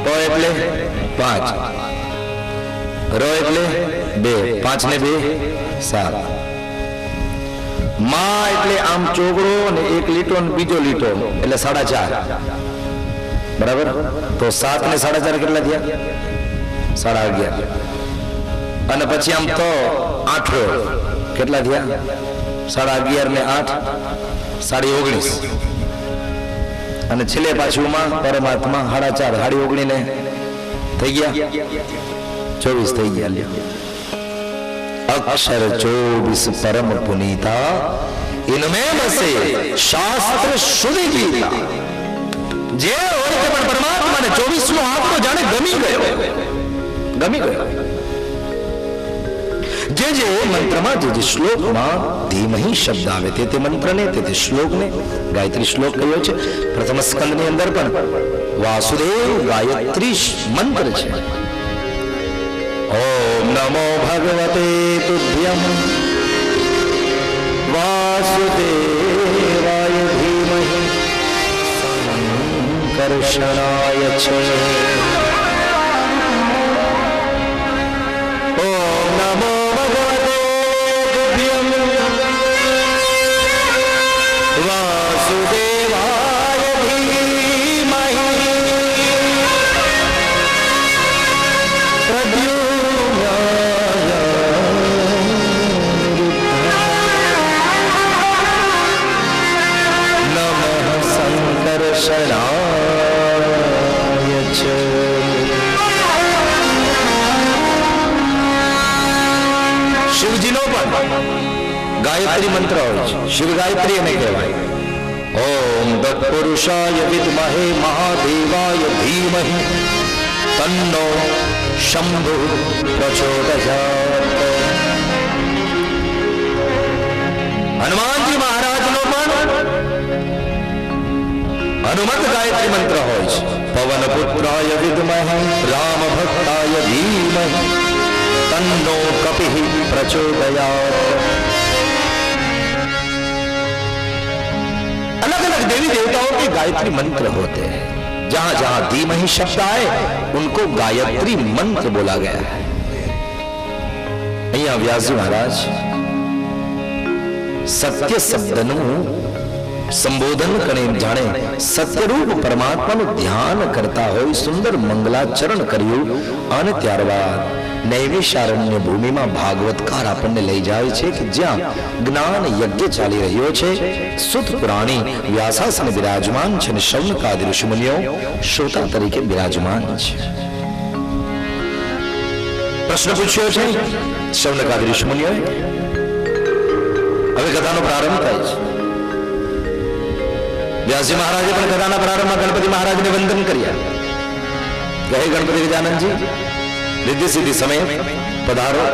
પ એટલે 5, ર એટલે 2, 5 ને 2 7, મા એટલે આમ ચોગડો અને એક લીટો ને બીજો લીટો એટલે 4.5, બરાબર. તો 7 ને 4.5 કેટલા થયા? 11.5. અને પછી આમ તો 8 કેટલા થયા? 11.5 ને 8 19.5. અને છેલ્લે પાછુંમાં પરમાત્મા 4.5 19 ને થઈ ગયા 24 થઈ ગયા. अक्षर 24 परम पुनीता इनमें बसे शास्त्र शुद्ध गीता. जे હોય તે પણ પરમાત્માને 24નો આંકડો જાણે ગમી ગયો. જે મંત્રમાં જે શ્લોકમાં ધીમહી શબ્દ આવે તે મંત્રને તે શ્લોકને ગાયત્રી શ્લોક કહ્યો છે. પ્રથમ સ્કંદની અંદર પણ વાસુદેવ ગાયત્રી મંત્ર છે. ओम नमो भगवते तुभ्यं वासुदेवाय धीमहि संकर्षणाय च. ओम नमो भगवते तुभ्यं वासुदेवाय धीमहि શિવજીનો પણ ગાયત્રી મંત્ર હોય છે. શિવ ગાયત્રી એને કહેવાય. ઓમ તત્પુરુષાય વિદ્મહે મહાદેવાય ધીમહિ તન્નો શંભુ પ્રચોદયાત. હનુમાનજી મહારાજનો પણ હનુમત ગાયત્રી મંત્ર હોય છે. પવન પુત્રાય વિદ્મહે રામ ભક્તાય ધીમહિ तन्नो कपिः प्रचोदयात्. अलग अलग देवी देवताओं के गायत्री मंत्र होते हैं. जहां जहां धीमहि शब्द आए उनको गायत्री मंत्र बोला गया है. અહીંયા વ્યાસજી મહારાજ સત્ય શબ્દનું સંબોધન કરીને જાણે સત્યરૂપ પરમાત્માનું ધ્યાન કરતા હોય સુંદર મંગલાચરણ કર્યું. અને ત્યારબાદ નૈમિષારણ્ય ભૂમિમાં ભાગવતકાર આપણને લઈ જાય છે કે જ્યાં જ્ઞાન યજ્ઞ ચાલી રહ્યો છે. સુત પુરાણી વ્યાસાસને બિરાજમાન છે અને શૌનકાદિ ઋષિમુનિઓ શ્રોતા તરીકે બિરાજમાન છે. પ્રશ્ન પૂછ્યો છે શૌનકાદિ ઋષિમુનિઓએ. હવે કથાનો પ્રારંભ થાય છે. વ્યાસજી મહારાજે પણ કથાના પ્રારંભમાં ગણપતિ મહારાજને વંદન કર્યા. કહે ગણપતિ ગજાનનજી रिद्धि सिद्धि समय पधारो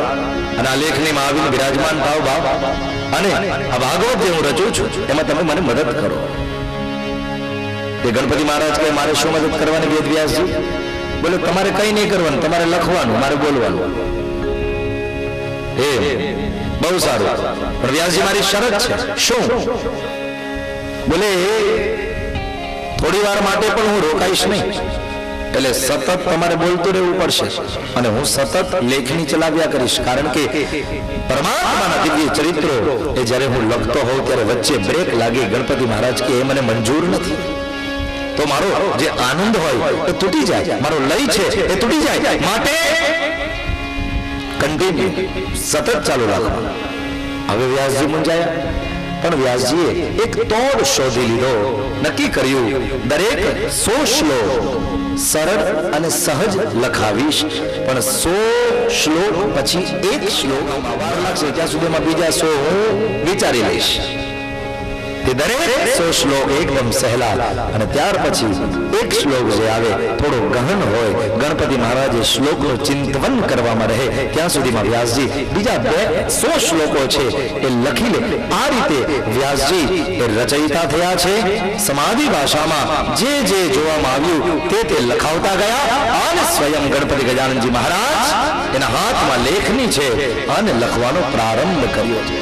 અને આ લેખનીમાં આવીને બિરાજમાન થાવ બાપ. અને આ ભાગવત જે હું રચું છું એમાં તમે મને મદદ કરો. એ ગણપતિ મહારાજ કહે મારે શું મદદ કરવાની વેદ વ્યાસજી? બોલે તમારે કઈ નહીં કરવાનું, તમારે લખવાનું, મારે બોલવાનું. એ બહુ સારું, પણ વ્યાસજી મારી શરત છે. શું? બોલે થોડી વાર માટે પણ હું રોકાઈશ નહીં. એટલે સતત તમારે બોલતું રહેવું પડશે અને હું સતત લેખની ચલાવ્યા કરીશ. કારણ કે પરમાત્માના દિવ્ય ચરિત્રો એ જ્યારે હું લખતો હોઉં ત્યારે વચ્ચે બ્રેક લાગી. ગણપતિ મહારાજ કે એ મને મંજૂર નથી. તો મારો જે આનંદ હોય એ તૂટી જાય, મારો લય છે એ તૂટી જાય. માટે કન્ટિન્યુ સતત ચાલુ રાખવાનું. હવે વ્યાસજી મૂંઝાયા, પણ વ્યાસજીએ એક તોડ શોધી લીધો. નક્કી કર્યું દરેક 100 શ્લોક સરળ અને સહજ લખાવીશ, પણ 100 શ્લોક પછી એક શ્લોક વાર લાગશે ત્યાં સુધીમાં બીજા 100 હું વિચારી લઈશ. તે દરેક 100 શ્લોક એકદમ સહેલા અને ત્યાર પછી એક શ્લોક જે આવે થોડો ગહન હોય, ગણપતિ મહારાજે શ્લોકનું ચિંતન કરવામાં રહે ત્યાં સુધીમાં વ્યાસજી બીજા 100 શ્લોકો છે એ લખી લે. આ રીતે વ્યાસજી એ રચયિતા થયા છે. સમાધિ ભાષામાં જે જે જોવામાં આવ્યું તે લખાવતા ગયા અને સ્વયં ગણપતિ ગજાનનજી મહારાજ એના હાથમાં લેખની છે અને લખવાનો પ્રારંભ કર્યો છે.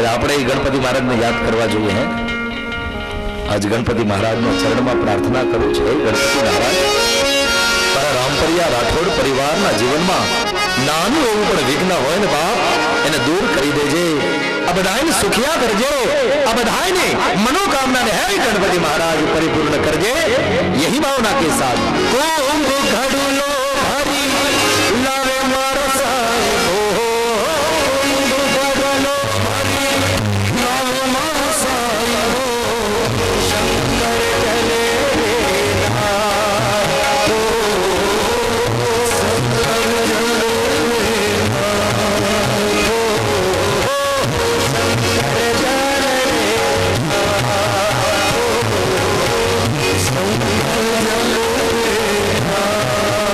હવે આપણે એ ગણપતિ મહારાજને યાદ કરવા જોઈએ હે આજ ગણપતિ મહારાજના ચરણમાં પ્રાર્થના કરું છે ગણપતિ મહારાજ તારા રામપરિયા રાઠોડ પરિવારના જીવનમાં નાનું એવું પણ વિઘ્ન હોય ને બાપ એને દૂર કરી દેજે આ બધાને સુખિયા કરજો આ બધાને मनोकामना ने है गणपति महाराज परिपूर्ण करजे यही भावना के साथ कुंभ घड़ुलो हरि लावे मारो साहेबो कुंभ घड़ुलो हरि लावे मारो साहेबो शंकर चले रे नाथ शंकर चले रे नाथ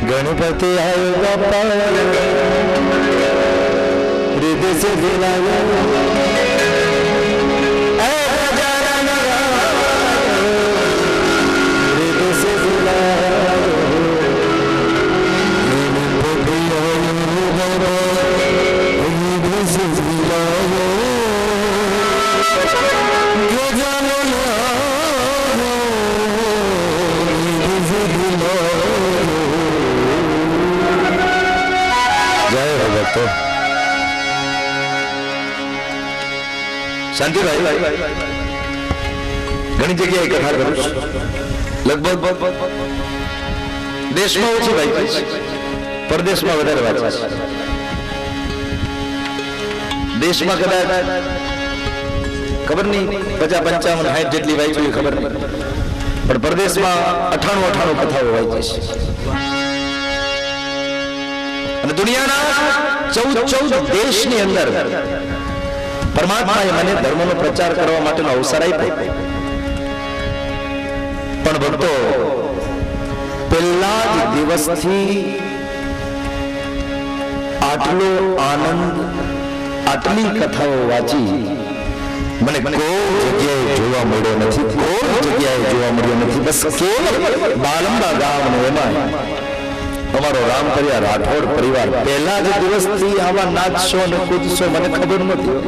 गणपति आयो बापा हृदय से दिलायो हृदय से दिलायो हृदय से दिलायो तो शांति भाई घनी जगह कथा करूं लगभग देश में ओછી भाई परदेश में વધારે વાત છે देश में कदाच खबर नहीं 50 55 60 જેટલી વાંચી ખબર નહીં પણ પરદેશ में 98 કથાઓ વાંચી છે અને દુનિયાના 14 દેશની અંદર પરમાત્માએ મને ધર્મનો પ્રચાર કરવા માટેનો અવસર આપ્યો પણ ભક્તો પહેલા જ દિવસથી આટલો આનંદ, આટલી કથાઓ વાંચી મને કોઈ જગ્યાએ જોવા મળ્યો નથી, કોઈ જગ્યાએ જોવા મળ્યો નથી. બસ કેવલ બાલંબા ગામ એમાં અમારો રામપરિયા રાઠોડ પરિવાર પહેલા જ દિવસથી આવા નાચશો અને કૂદશો મને ખબર નથી.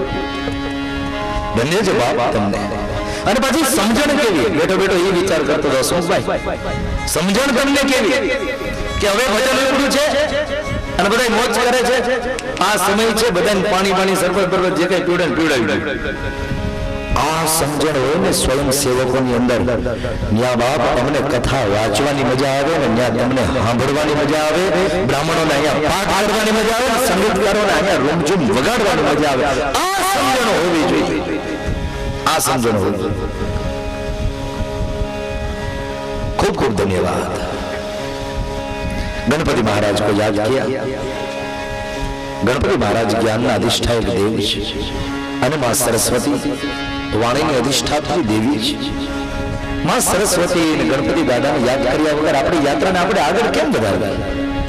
ધન્ય છે બાપ તમને. અને પછી સમજણ કેવી, બેઠો બેઠો એ વિચાર કરતો હતો સુભાઈ, સમજણ તમને કેવી કે હવે ભજન ઉપડ્યું છે અને બધા મોજ કરે છે, આ સમય છે બધાને પાણી પાણી સરબત બરબત જે કઈ પીવડાવી. આ સમજણ હોય ને સ્વયં સેવકોની અંદર, ન્યા બાપ તમને કથા વાંચવાની મજા આવે ને ન્યા તમને સાંભળવાની મજા આવે, બ્રાહ્મણોને અહીંયા પાઠ કરવાની મજા આવે, સંગીતકારોને અહીંયા રૂમઝૂમ વગાડવાની મજા આવે. આ સમજણ હોવી જોઈએ, આ સમજણ હોવી જોઈએ. ખૂબ ખૂબ ધન્યવાદ. गणपति महाराज को याद किया. गणपति महाराज ज्ञानना अधिष्ठायक देव છે અને માં સરસ્વતી વાણીની અધિષ્ઠાત્રી દેવી છે. માં સરસ્વતી અને ગણપતિ દાદાને યાદ કર્યા વગર આપણી યાત્રાને આપણે આગળ કેમ વધારવા?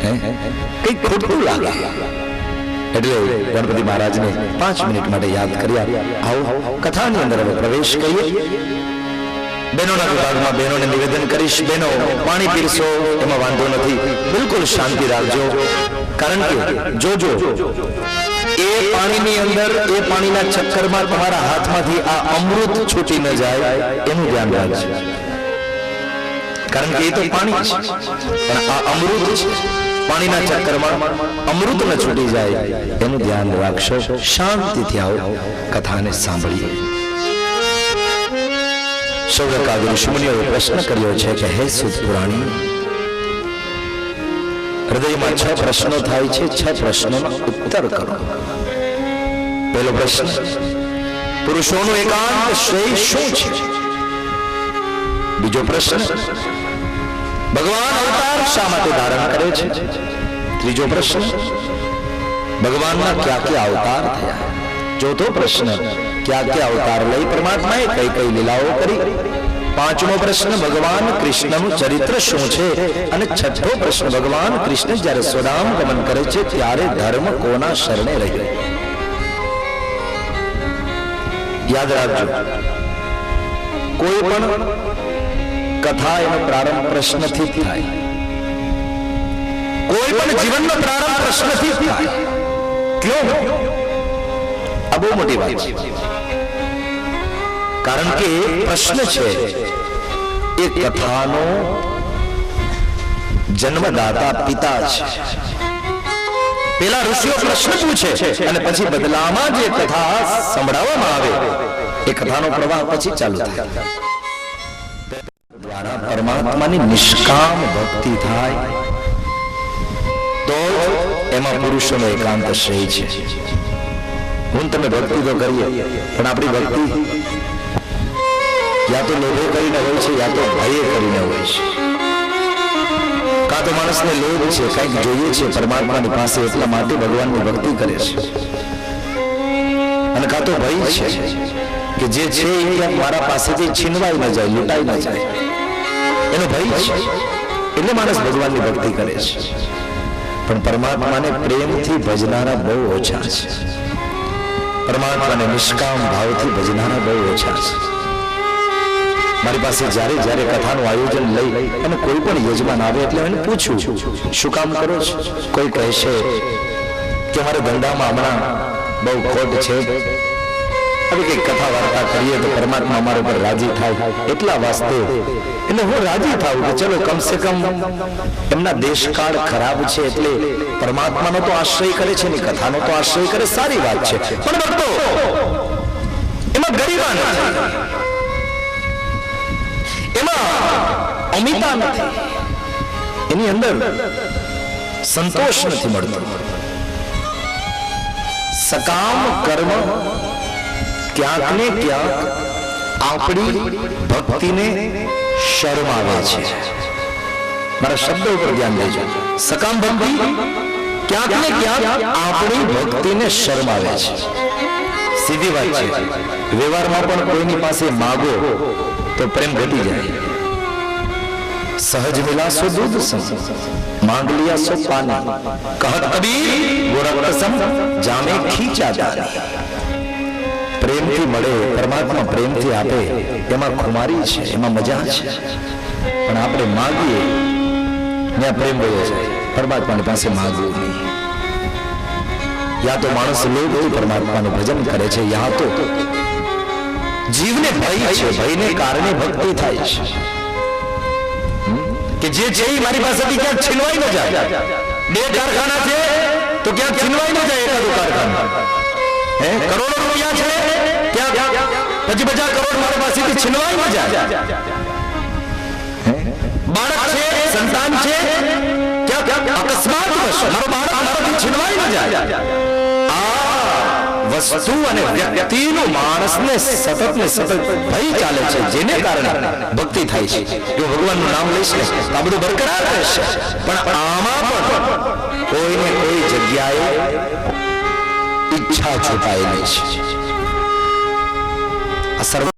કંઈક ખોટું લાગે. એટલે ગણપતિ મહારાજને 5 મિનિટ માટે યાદ કર્યા. આવો કથાની અંદર હવે પ્રવેશ કરીએ. બહેનોના વિભાગમાં બહેનોને નિવેદન કરીશ, બહેનો પાણી પીરસો એમાં વાંધો નથી, બિલકુલ શાંતિ રાખજો. કારણ કે જોજો એ પાણીની અંદર, એ પાણીના ચક્કરમાં તમારા હાથમાંથી આ અમૃત છૂટી ન જાય એનું ધ્યાન રાખજો. કારણ કે એ તો પાણી છે પણ આ અમૃત છે. પાણીના ચક્કરમાં અમૃત ન છૂટી જાય એનું ધ્યાન રાખશો. શાંતિથી આવો, કથાને સાંભળીએ. સૌરકાદ ઋષિમુનિઓએ પ્રશ્ન કર્યો છે કે હે સુત પુરાણી, હૃદયમાં 6 પ્રશ્નો થાય છે, 6 પ્રશ્નોનો ઉત્તર કરો. પહેલો પ્રશ્ન, પુરુષોનું એકાંત શ્રેય શું છે? બીજો પ્રશ્ન, ભગવાન અવતાર શા માટે ધારણ કરે છે? ત્રીજો પ્રશ્ન, ભગવાનના કયા કયા અવતાર થયા? ચોથો પ્રશ્ન, क्या क्या अवतार लई परमात्माए कई कई लीलाओं करी? પાંચમો પ્રશ્ન, ભગવાન કૃષ્ણનું ચરિત્ર શું છે? અને છઠ્ઠો પ્રશ્ન, ભગવાન કૃષ્ણ જ્યારે સ્વધામ ગમન કરે છે ત્યારે ધર્મ કોના શરણે રહ્યો? યાદ રાખજો, કોઈ પણ કથા એનો પ્રારંભ પ્રશ્નથી જ થાય. કોઈ પણ જીવનનો પ્રારંભ પ્રશ્નથી જ થાય. ક્યો? આ બહુ મોટી વાત છે. કારણ કે પ્રશ્ન છે એ કથાનો જન્મદાતા પિતા છે. પેલા ઋષિઓ પ્રશ્ન પૂછે અને પછી બદલામાં જે કથા સંભળાવવામાં આવે એ કથાનો પ્રવાહ પછી ચાલુ થાય. દ્વારા પરમાત્માની નિષ્કામ ભક્તિ થાય તો એમાં પુરુષોનો એકાંત શ્રેય છે. હું તમે ભક્તિ તો કરીએ પણ આપણી ભક્તિ યા તો લોભે કરીને હોય છે યા તો ભયે કરીને હોય છે. કાં તો માણસને લોભ છે, કંઈક જોઈએ છે પરમાત્માની પાસે એટલા માટે ભગવાનની ભક્તિ કરે છે, અને કાં તો ભય છે કે જે છે એ ક્યાંક મારા પાસેથી છીનવાઈ ન જાય, લૂંટાઈ ન જાય, એનો ભય છે એટલે માણસ ભગવાનની ભક્તિ કરે છે. પણ પરમાત્માને પ્રેમથી ભજનારા બહુ ઓછા છે. પરમાત્માને નિષ્કામ ભાવથી ભજનારા બહુ ઓછા છે. મારી પાસે જ્યારે જ્યારે કથાનું આયોજન લઈ અને કોઈ પણ યજમાન આવે એટલે એને પૂછું, શું કામ કરો છો? કોઈ કહેશે કે મારે ધંધામાં હમણાં બહુ ખોટ છે, હવે કંઈક કથા વાર્તા કરીએ તો પરમાત્મા અમારા ઉપર રાજી થાય, એટલા વાસ્તે એટલે હું રાજી થાઉં કે ચલો કમસે કમ એમના દેશકાળ ખરાબ છે એટલે પરમાત્માનો તો આશ્રય કરે છે ને કથાનો તો આશ્રય કરે, સારી વાત છે. પણ ભક્તો એમાં ગરીબા નથી, એમાં અમિતા નથી, એની અંદર સંતોષ નથી મળતો. સકામ કર્મ ક્યાંક ને ક્યાંક આપણી ભક્તિને શરમાવે છે. મારા શબ્દો ઉપર ધ્યાન દેજો. સકામ ભક્તિ ક્યાંક ને ક્યાંક આપણી ભક્તિને શરમાવે છે. સીધી વાત છે. વ્યવહારમાં પણ કોઈની પાસે માગો તો પ્રેમ ઘટી જાય. सहज मिला सो दूध सम, मांग लिया सो पानी, कहत कबीर वो रक्त सम, जामे खींचा जानी। प्रेमથી મળે પરમાત્મા પ્રેમથી આપે એમાં ખુમારી છે, એમાં મજા છે, પણ આપણે માંગીએ ને પ્રેમ વયો જાય, પરમાત્માની પાસે માંગવું નહીં। યા તો માણસ લોભથી પરમાત્માનું ભજન કરે છે, યા તો જીવને ભય છે, ભયને કારણે ભક્તિ થાય છે કે જે છે એ મારી પાસેથી ક્યાંક છીનવાઈ ન જાય। બે કારખાના છે તો ક્યાંક છીનવાઈ ન જાય એકાદું કારખાનું, કરોડો રૂપિયા છે ત્યાં પછી 50 કરોડ મારી પાસેથી છીનવાઈ ન જાય। બાળક છે, સંતાન છે, ક્યાંક અકસ્માત મારો બાળક મારાથી છીનવાઈ ન જાય। આ વસ્તુ અને વ્યક્તિનું માણસને સતત ને સતત ભય ચાલે છે, જેને કારણે ભક્તિ થાય છે। જો ભગવાનનું નામ લઈશ ને તો આ બધું બરકરાર રહેશે, પણ આમાં પણ કોઈને કોઈ જગ્યાએ ઈચ્છા છુપાયેલી છે। આ સર્વ